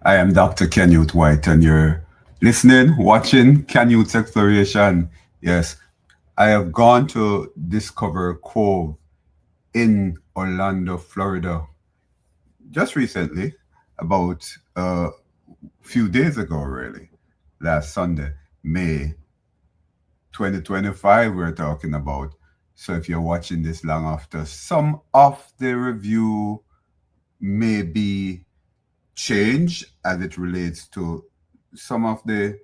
I am Dr. Canute White, and you're listening, watching Canute's Exploration. Yes, I have gone to Discovery Cove in Orlando, Florida, just recently, about a few days ago, really, last Sunday, May 2025, we're talking about. So if you're watching this long after, some of the review may be change as it relates to some of the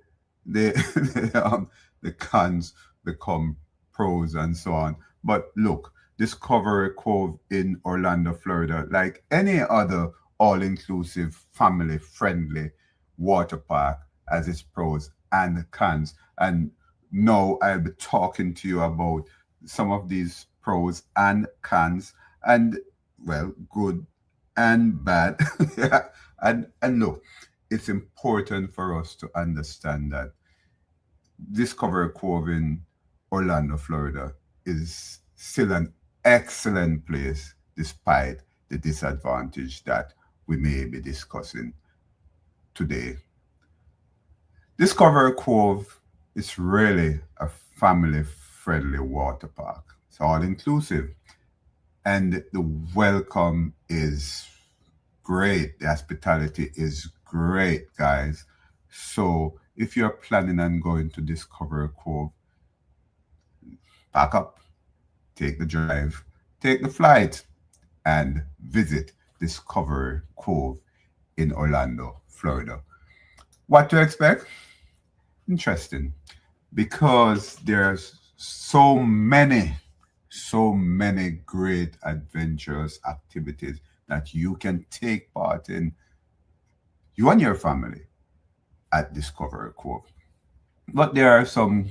the cons become pros and so on. But look, Discovery Cove in Orlando, Florida, like any other all-inclusive, family-friendly water park, has its pros and cons. And now I'll be talking to you about some of these pros and cons, and well, good and bad. Yeah. And look, it's important for us to understand that Discovery Cove in Orlando, Florida is still an excellent place despite the disadvantage that we may be discussing today. Discovery Cove is really a family friendly water park. It's all inclusive, and the welcome is great. The hospitality is great, guys. So if you're planning on going to Discovery Cove, pack up, take the drive, take the flight, and visit Discovery Cove in Orlando, Florida. What to expect? Interesting, because there's so many great adventurous activities that you can take part in, you and your family, at Discovery Cove. But there are some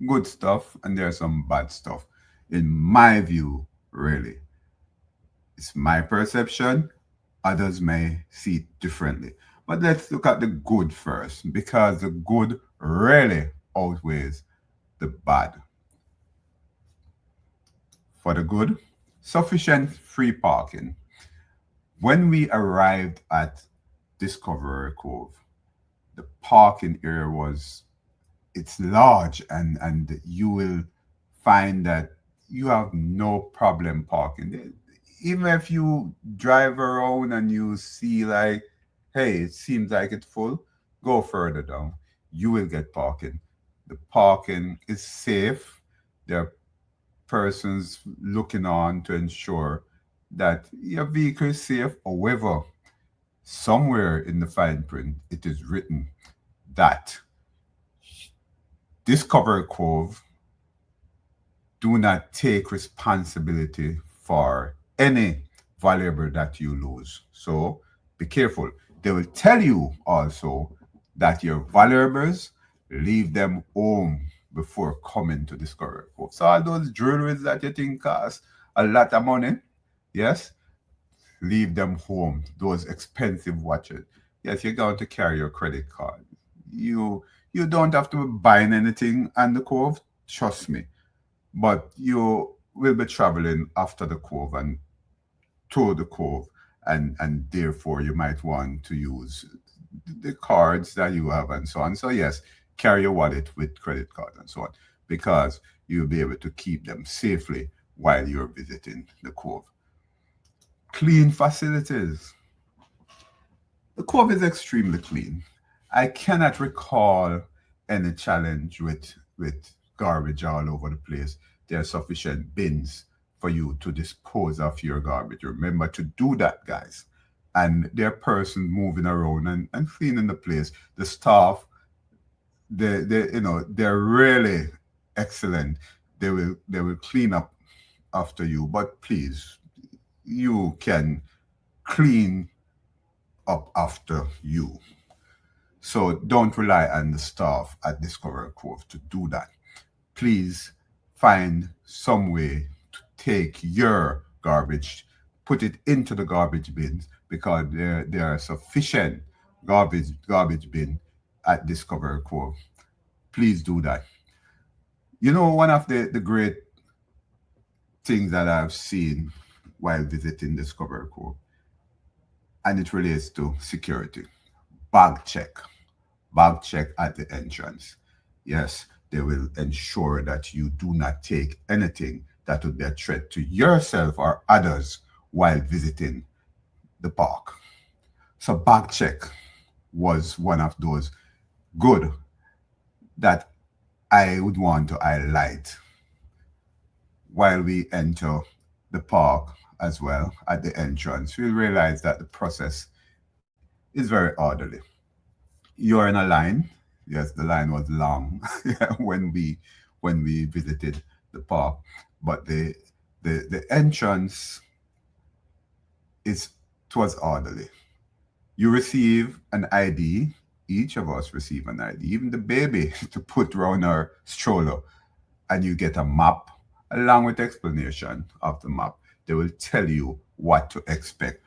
good stuff and there's some bad stuff. In my view, really. It's my perception. Others may see it differently. But let's look at the good first, because the good really outweighs the bad. For the good, sufficient free parking. When we arrived at Discovery Cove, the parking area was, it's large, and you will find that you have no problem parking. Even if you drive around and you see like, hey, it seems like it's full, go further down. You will get parking. The parking is safe. There are persons looking on to ensure that your vehicle is safe. However, somewhere in the fine print, it is written that Discovery Cove do not take responsibility for any valuable that you lose. So be careful. They will tell you also that your valuables, leave them home before coming to Discovery Cove. So all those jewelries that you think cost a lot of money, yes, leave them home. Those expensive watches. Yes, you're going to carry your credit card. You don't have to be buying anything on the cove, trust me. But you will be traveling after the cove and to the cove, and therefore you might want to use the cards that you have and so on. So yes, carry your wallet with credit card and so on, because you'll be able to keep them safely while you're visiting the cove. Clean facilities. The cove is extremely clean. I cannot recall any challenge with garbage all over the place. There are sufficient bins for you to dispose of your garbage. Remember to do that, guys. And there are persons moving around and cleaning the place. The staff, they're really excellent. They will clean up after you. But please, you can clean up after you. So don't rely on the staff at Discovery Cove to do that. Please find some way to take your garbage, put it into the garbage bins, because there are sufficient garbage bin at Discovery Cove. Please do that. You know, one of the great things that I've seen while visiting Discovery Cove, and it relates to security. bag check. Bag check at the entrance. Yes, they will ensure that you do not take anything that would be a threat to yourself or others while visiting the park. So bag check was one of those good that I would want to highlight while we enter the park as well at the entrance. We realize that the process is very orderly. You're in a line. Yes, the line was long when we visited the park, but the entrance is it was orderly. You receive an ID. Each of us receive an ID, even the baby, to put around our stroller, and you get a map along with explanation of the map. They will tell you what to expect,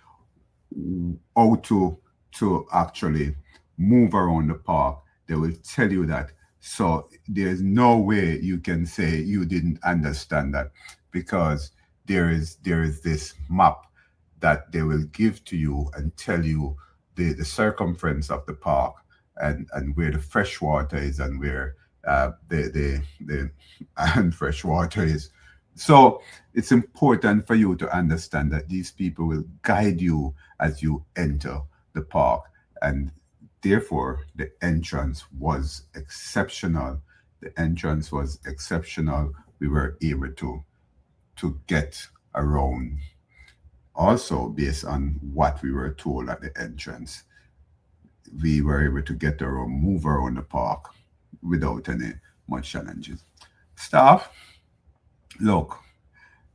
how to actually move around the park. They will tell you that. So there's no way you can say you didn't understand that, because there is this map that they will give to you and tell you the circumference of the park, and where the fresh water is, and where the unfresh water is. So it's important for you to understand that these people will guide you as you enter the park, and therefore the entrance was exceptional. The entrance was exceptional. We were able to get around, also based on what we were told at the entrance. We were able to get around, move around the park without any much challenges. Staff, look,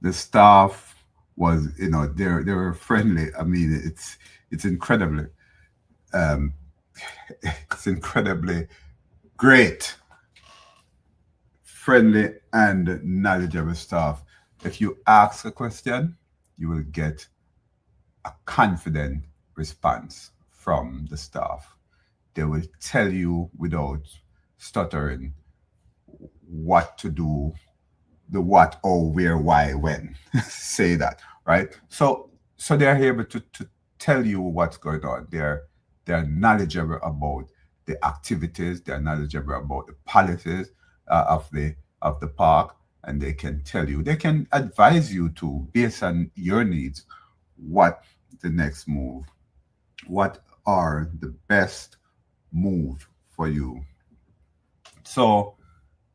the staff was, they were friendly. I mean, it's incredibly, um, it's incredibly great, friendly and knowledgeable staff. If you ask a question, you will get a confident response from the staff. They will tell you without stuttering what to do, the what, oh, where, why, when. Say that, right? So they're able to tell you what's going on. They're knowledgeable about the activities. They're knowledgeable about the policies of the park, and they can tell you. They can advise you to, based on your needs, what the next move, what are the best move for you. So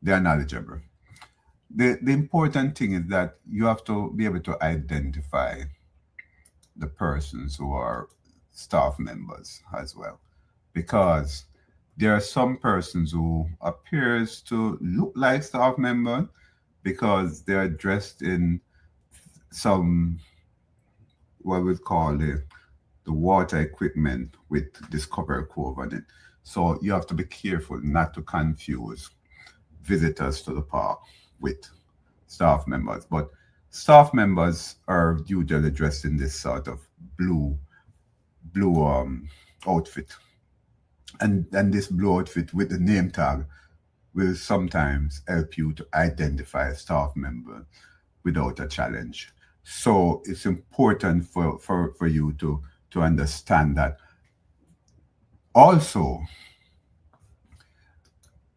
they're knowledgeable. The important thing is that you have to be able to identify the persons who are staff members as well, because there are some persons who appears to look like staff members because they're dressed in some, what we call the water equipment with Discovery Cove on it. So you have to be careful not to confuse visitors to the park with staff members. But staff members are usually dressed in this sort of blue outfit. And this blue outfit with the name tag will sometimes help you to identify a staff member without a challenge. So it's important for you to understand that. Also,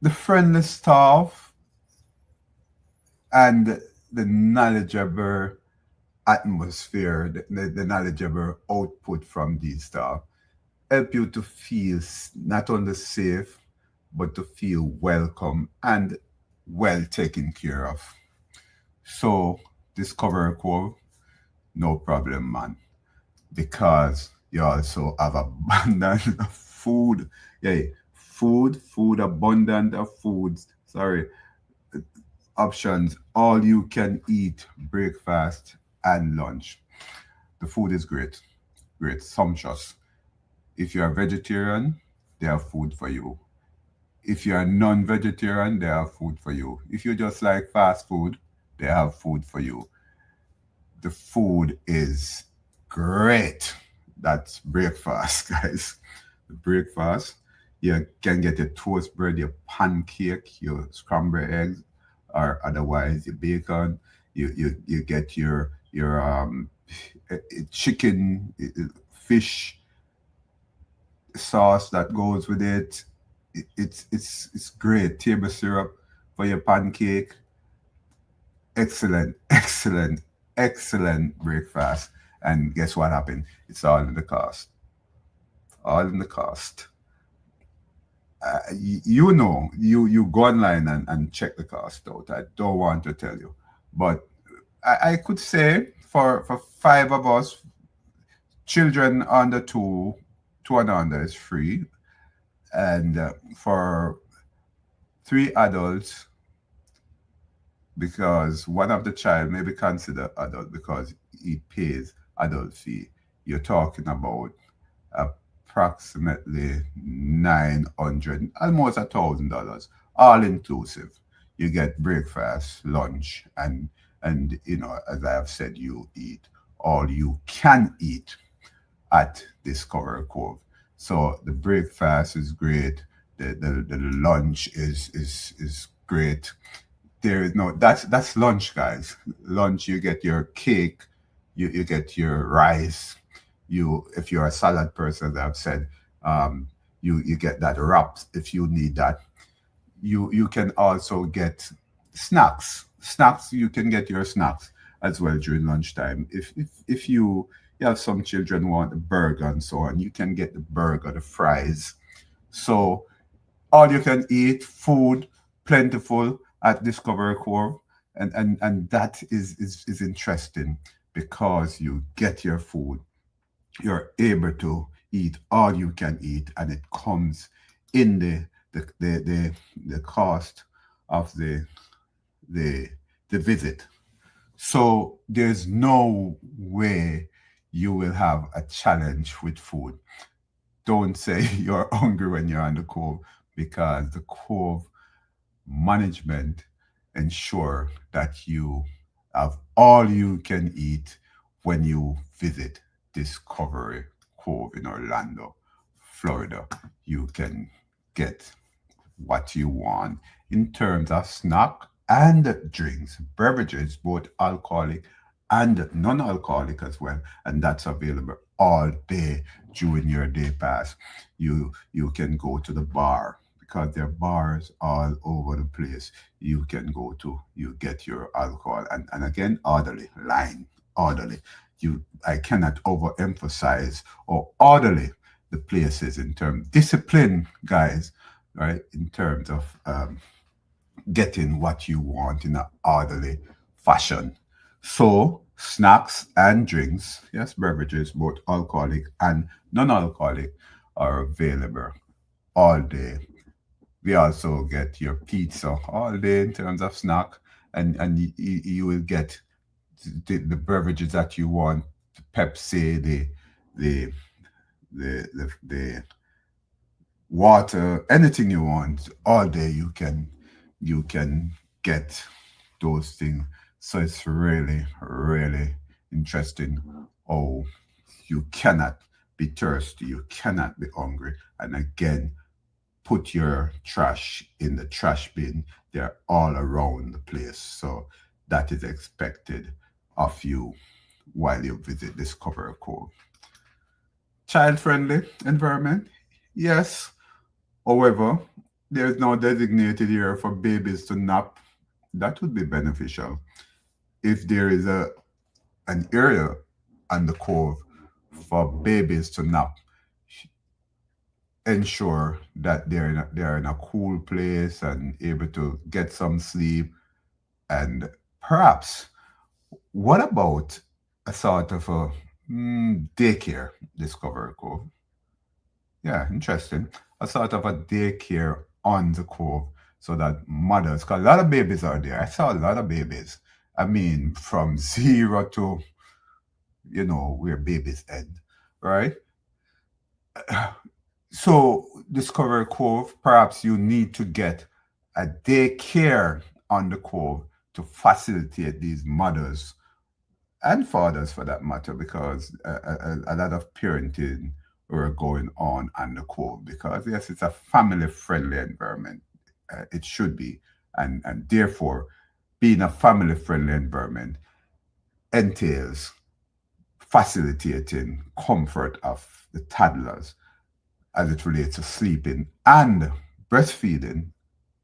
the friendly staff and the knowledgeable atmosphere, the knowledgeable output from these staff help you to feel not only safe, but to feel welcome and well taken care of. So, Discover Cove, no problem, man, because you also have abundance of food. Yeah, food, abundant of foods. Sorry, options. All you can eat breakfast and lunch. The food is great, sumptuous. If you are vegetarian, they have food for you. If you are non-vegetarian, they have food for you. If you just like fast food, they have food for you. The food is great. That's breakfast, guys. The breakfast. You can get your toast bread, your pancake, your scrambled eggs, or otherwise your bacon. You get your chicken, fish, sauce that goes with it. It's great. Table syrup for your pancake. Excellent, excellent, excellent breakfast. And guess what happened? It's all in the cost. All in the cost. You go online and check the cost out. I don't want to tell you, but I could say for five of us, children under two and under is free, and for three adults, because one of the child may be considered adult because he pays adult fee. You're talking about approximately 900, almost $1,000, all inclusive. You get breakfast, lunch, and as I have said, you eat all you can eat at Discovery Cove. So the breakfast is great. The lunch is great. There is no that's lunch, guys. Lunch, you get your cake, you get your rice. You, if you're a salad person, as I've said, you get that wraps if you need that. You can also get snacks. Snacks, you can get your snacks as well during lunchtime. If you have some children want a burger and so on, you can get the burger, the fries. So all you can eat, food, plentiful at Discovery Cove. And that is interesting because you get your food, you're able to eat all you can eat, and it comes in the cost of the the visit. So there's no way you will have a challenge with food. Don't say you're hungry when you're on the cove, because the cove management ensure that you have all you can eat when you visit Discovery Cove in Orlando, Florida. You can get what you want in terms of snack and drinks, beverages, both alcoholic and non-alcoholic as well, and that's available all day during your day pass. You can go to the bar because there are bars all over the place. You can go to, you get your alcohol, and again, orderly line, orderly. I cannot overemphasize or orderly the places in terms discipline, guys, right? In terms of getting what you want in an orderly fashion. So, snacks and drinks, yes, beverages, both alcoholic and non alcoholic, are available all day. We also get your pizza all day in terms of snack, and you will get the beverages that you want, the Pepsi, the, the water, anything you want all day. You can get those things. So it's really, really interesting. Oh, you cannot be thirsty, you cannot be hungry. And again, put your trash in the trash bin. They're all around the place. So that is expected of you while you visit Discovery Cove. Child friendly environment? Yes. However, there is no designated area for babies to nap. That would be beneficial. If there is an area on the cove for babies to nap, ensure that they're in a cool place and able to get some sleep. And perhaps, what about a sort of a daycare, Discovery Cove? Yeah, interesting. A sort of a daycare on the cove so that mothers, because a lot of babies are there. I saw a lot of babies. I mean, from zero to, where babies end, right? So, Discovery Cove, perhaps you need to get a daycare on the cove to facilitate these mothers and fathers for that matter, because a lot of parenting were going on the cove, because yes, it's a family friendly environment. It should be, and therefore, being a family friendly environment entails facilitating comfort of the toddlers as it relates to sleeping and breastfeeding,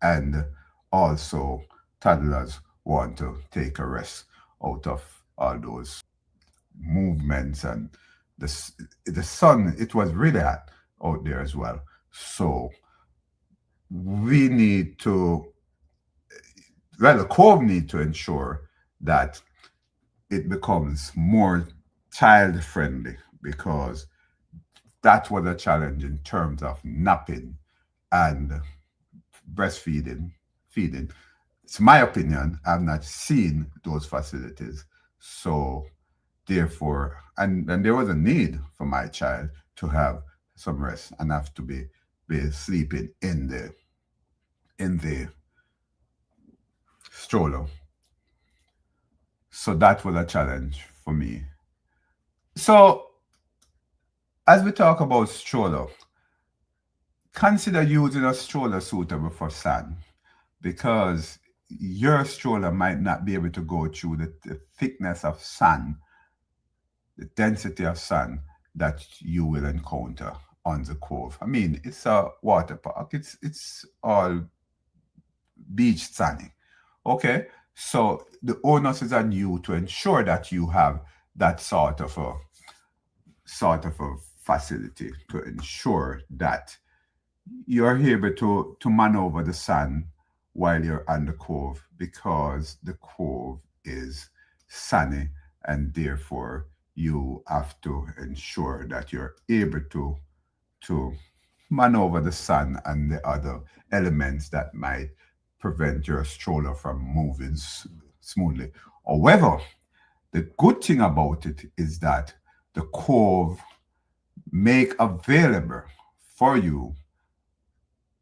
and also toddlers want to take a rest out of all those movements and the sun. It was really hot out there as well, so we need to, well, the Cove need to ensure that it becomes more child friendly, because that was a challenge in terms of napping and breastfeeding, feeding. It's my opinion. I've not seen those facilities. So therefore, and there was a need for my child to have some rest and have to be sleeping in the stroller. So that was a challenge for me. So as we talk about stroller, consider using a stroller suitable for sun, because your stroller might not be able to go through the thickness of sun, the density of sun that you will encounter on the Cove. I mean, it's a water park. It's all beach sunny. Okay, so the onus is on you to ensure that you have that sort of a facility to ensure that you're able to maneuver the sun while you're on the Cove, because the Cove is sunny, and therefore you have to ensure that you're able to maneuver the sun and the other elements that might prevent your stroller from moving smoothly. However, the good thing about it is that the Cove make available for you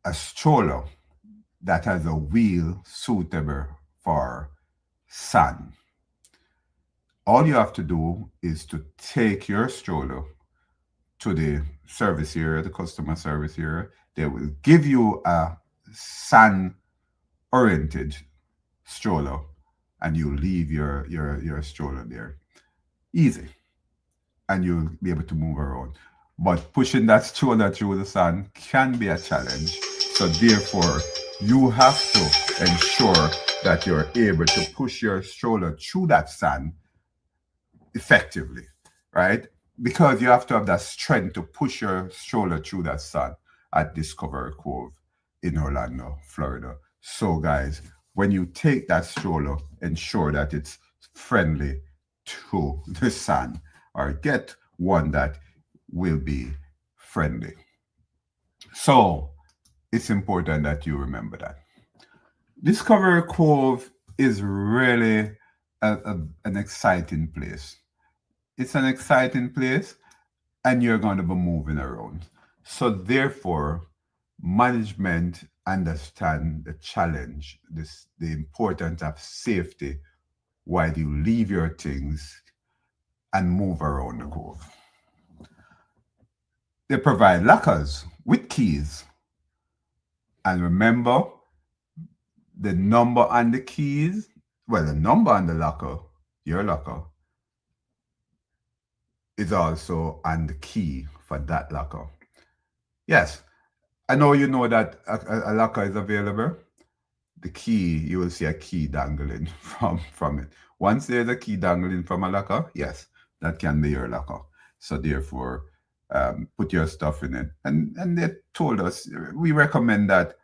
a stroller that has a wheel suitable for sun. All you have to do is to take your stroller to the service area, the customer service area. They will give you a sun oriented stroller, and you leave your stroller there. Easy. And you'll be able to move around. But pushing that stroller through the sun can be a challenge. So therefore, you have to ensure that you're able to push your stroller through that sun effectively, right? Because you have to have that strength to push your stroller through that sun at Discovery Cove in Orlando, Florida. So, guys, when you take that stroller, ensure that it's friendly to the sun, or get one that will be friendly. So, it's important that you remember that. Discovery Cove is really an exciting place. It's an exciting place, and you're going to be moving around. So therefore, management understand the challenge, the importance of safety while you leave your things and move around the Cove. They provide lockers with keys. And remember, the number on the keys, well, the number on the locker, your locker, is also on the key for that locker. Yes, I know you know that a locker is available. The key, you will see a key dangling from it. Once there's a key dangling from a locker, yes, that can be your locker. So therefore, put your stuff in it. And they told us, we recommend that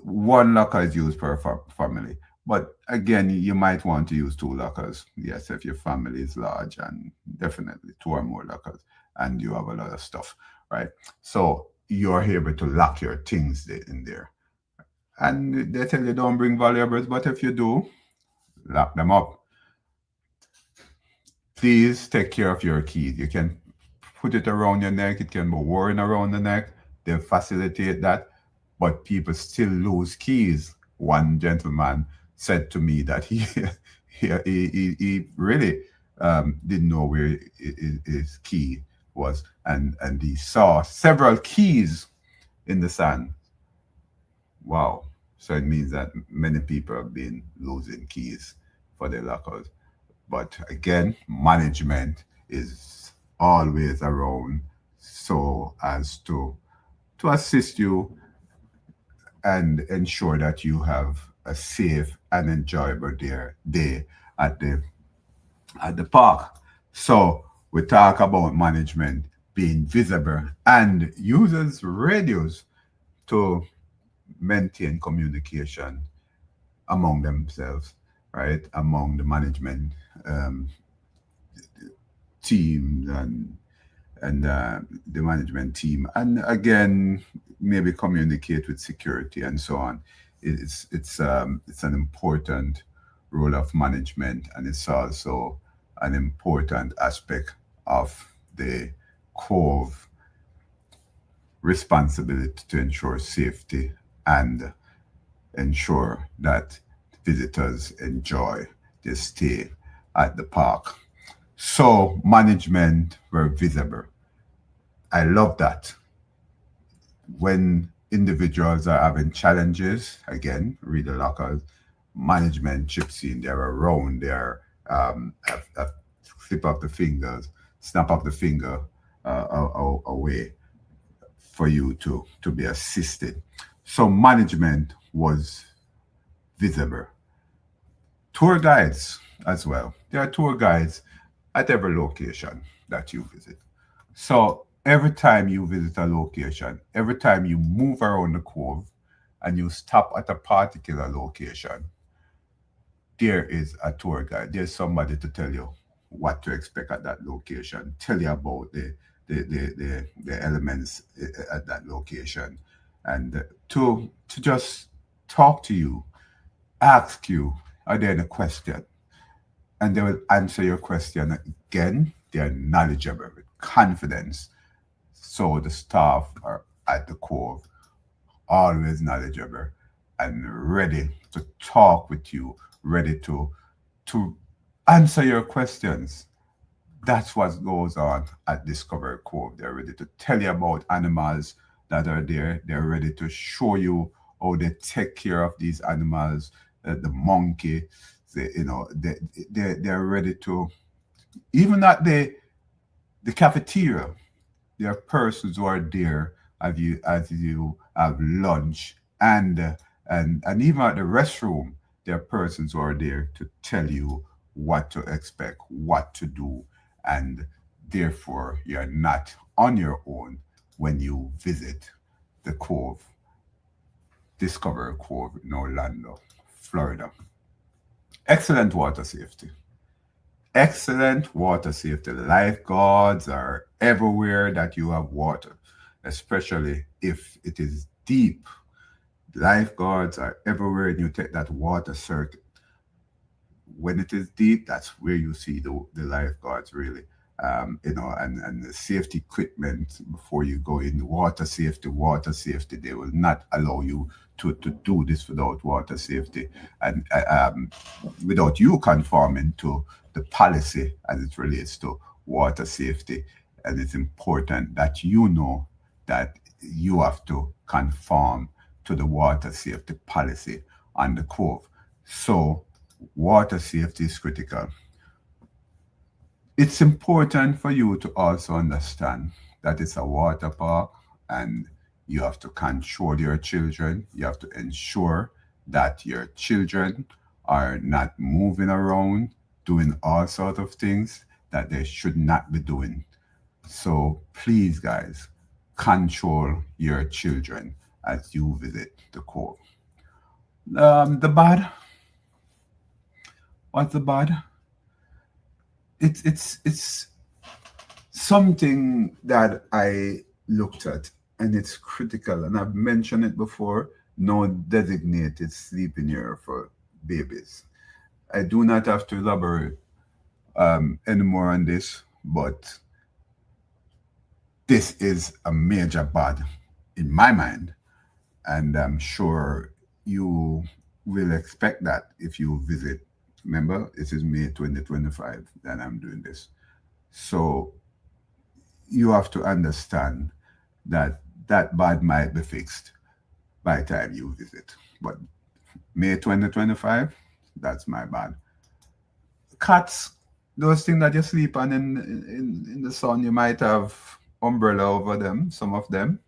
one locker is used per family. But again, you might want to use two lockers. Yes, if your family is large, and definitely two or more lockers, and you have a lot of stuff, right? So you're able to lock your things in there. And they tell you don't bring valuables, but if you do, lock them up. Please take care of your keys. You can put it around your neck, it can be worn around the neck. They facilitate that, but people still lose keys. One gentleman said to me that he really didn't know where his key was, and he saw several keys in the sand. Wow. So it means that many people have been losing keys for their lockers. But again, management is always around so as to to assist you and ensure that you have a safe and enjoyable day at the park. So we talk about management being visible and users radios to maintain communication among themselves, right? Among the management um, team and the management team, and again, maybe communicate with security and so on. It's an important role of management, and it's also an important aspect of the Cove responsibility to ensure safety and ensure that visitors enjoy their stay at the park. So management were visible. I love that. When individuals are having challenges, again, read the lockers, management chips in, they're around, they're a flip of the fingers, snap of the finger away for you to be assisted. So management was visible. Tour guides as well. There are tour guides at every location that you visit. So every time you visit a location, every time you move around the cove and you stop at a particular location, there is a tour guide. There's somebody to tell you what to expect at that location, tell you about the elements at that location, and to just talk to you, ask you, are there any questions? And they will answer your question again. They are knowledgeable with confidence. So the staff are at the core, always knowledgeable and ready to talk with you, ready to answer your questions. That's what goes on at Discovery Cove. They're ready to tell you about animals that are there. They're ready to show you how they take care of these animals, the monkey. They're ready to, even at the cafeteria, there are persons who are there as you have lunch, and even at the restroom, there are persons who are there to tell you what to expect, what to do, and therefore you're not on your own when you visit the Cove, Discovery Cove in Orlando, Florida. Excellent water safety. Excellent water safety. Lifeguards are everywhere that you have water, especially if it is deep. Lifeguards are everywhere and you take that water circuit. When it is deep, that's where you see the lifeguards really. And the safety equipment before you go in, water safety, they will not allow you to do this without water safety and without you conforming to the policy as it relates to water safety. And it's important that you know that you have to conform to the water safety policy on the Cove. So water safety is critical. It's important for you to also understand that it's a water park and you have to control your children. You have to ensure that your children are not moving around, doing all sorts of things that they should not be doing. So please, guys, control your children as you visit the Cove. The bad. What's the bad? It's something that I looked at, and it's critical, and I've mentioned it before. No designated sleeping area for babies. I do not have to elaborate anymore on this, but this is a major bad in my mind, and I'm sure you will expect that if you visit. Remember, this is May 2025 that I'm doing this. So you have to understand that that bad might be fixed by the time you visit. But May 2025, that's my bad. Cats, those things that you sleep on in the sun, you might have umbrella over them, some of them.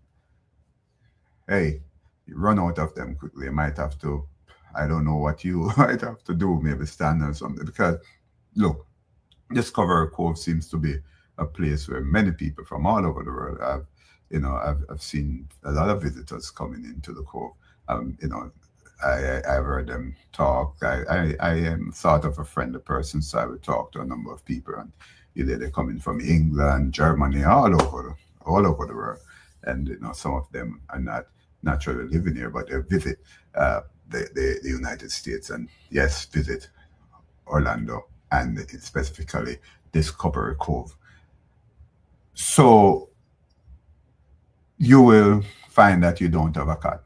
hey, you run out of them quickly. You might have to, I don't know what you might have to do, maybe stand or something. Because look, Discovery Cove seems to be a place where many people from all over the world have, I've seen a lot of visitors coming into the cove. I've heard them talk. I am sort of a friendly person, so I would talk to a number of people, and they're coming from England, Germany, all over the world, and some of them are not naturally living here, but they visit the United States, and yes, visit Orlando and specifically Discovery Cove. So you will find that you don't have a cat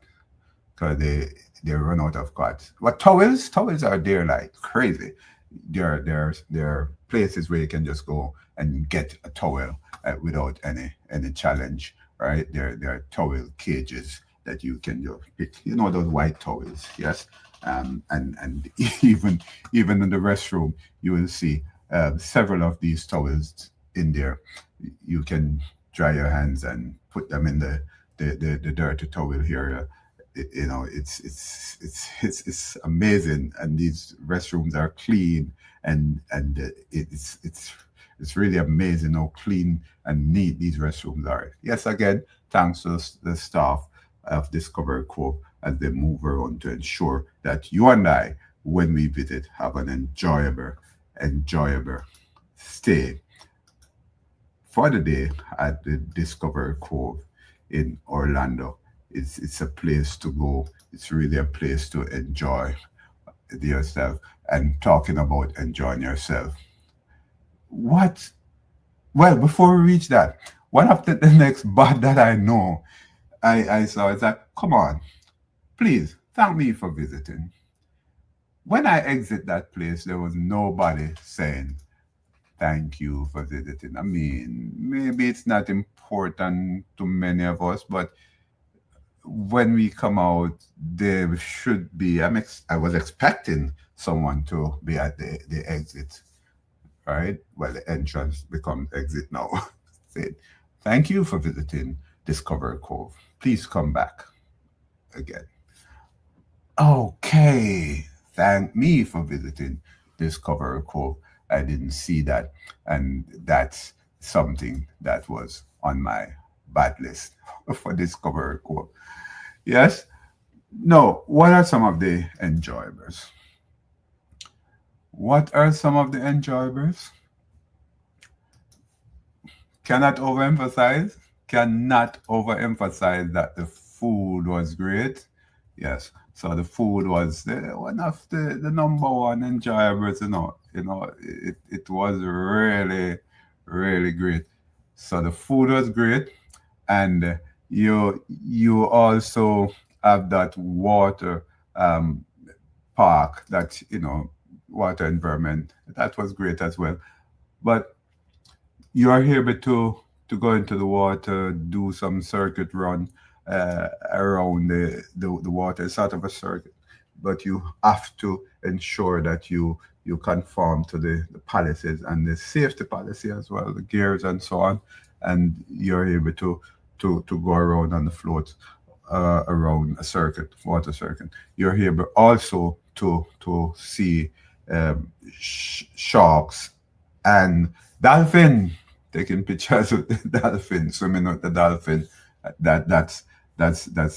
because they run out of cats. But towels are there like crazy. There are places where you can just go and get a towel without any challenge, right? There are towel cages that you can just pick. Those white towels, yes. And even in the restroom, you will see several of these towels in there. You can dry your hands and put them in the dirty towel here. It's amazing, and these restrooms are clean, and it's really amazing how clean and neat these restrooms are. Yes, again, thanks to the staff of Discovery Cove as they move around to ensure that you and I, when we visit, have an enjoyable stay for the day at the Discovery Cove in Orlando. It's a place to go. It's really a place to enjoy yourself. And talking about enjoying yourself, what? Well, before we reach that, one of the next bad that I know I saw is that, come on, please thank me for visiting. When I exit that place, there was nobody saying thank you for visiting. I mean, maybe it's not important to many of us, but when we come out, there should be. I was expecting someone to be at the exit, right? Well, the entrance becomes exit now. Said, thank you for visiting Discovery Cove. Please come back again. Okay, thank me for visiting Discovery Cove. I didn't see that, and that's something that was on my bad list for Discovery Cove. Yes. No, what are some of the enjoyables? What are some of the enjoyables? Cannot overemphasize that the food was great. Yes. So the food was one of the number one enjoyables, it was really, really great. So the food was great, and you also have that water um, park, that water environment, that was great as well. But you are able to go into the water, do some circuit run around the water. It's sort of a circuit, but you have to ensure that you conform to the policies and the safety policy as well, the gears and so on, and you're able to go around on the float around a circuit, water circuit. You're able also to see sharks and dolphin, taking pictures with the dolphin, swimming with the dolphin. That's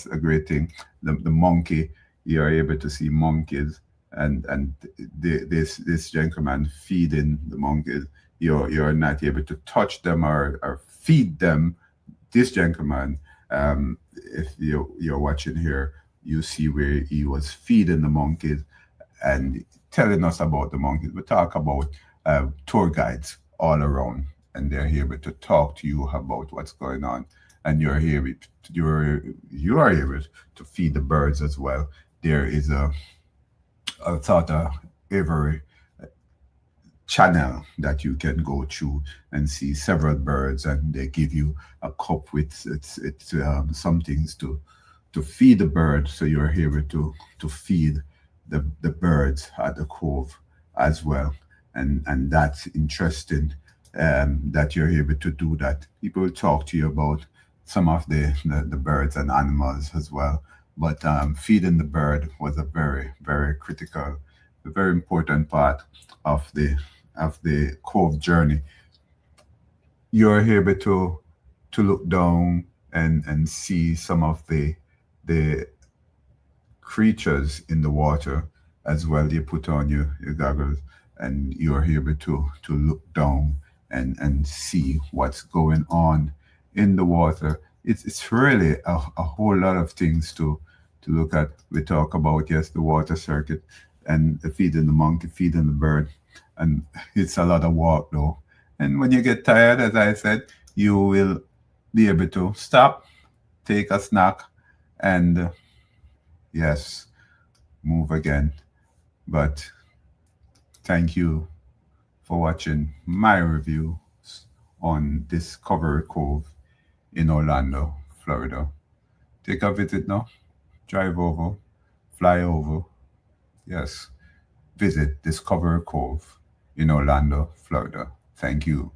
a great thing. The monkey, you're able to see monkeys, and this gentleman feeding the monkeys. You're not able to touch them or feed them. This gentleman, if you're watching here, you see where he was feeding the monkeys and telling us about the monkeys. We talk about tour guides all around, and they're able to talk to you about what's going on, and you are able to feed the birds as well. There is a sort of every channel that you can go through and see several birds, and they give you a cup with some things to feed the bird, so you're able to feed the birds at the cove as well. And that's interesting, that you're able to do that. People talk to you about some of the birds and animals as well. But feeding the bird was a very, very critical, a very important part of the Cove journey. You're able to look down and see some of the creatures in the water as well. You put on your goggles and you're able to look down and see what's going on in the water. It's really a whole lot of things to look at. We talk about, yes, the water circuit and the feeding the monkey, feeding the bird, and it's a lot of walk though. And when you get tired, as I said, you will be able to stop, take a snack, and yes, move again. But thank you for watching my review on Discovery Cove in Orlando, Florida. Take a visit now, drive over, fly over. Yes, visit Discovery Cove in Orlando, Florida. Thank you.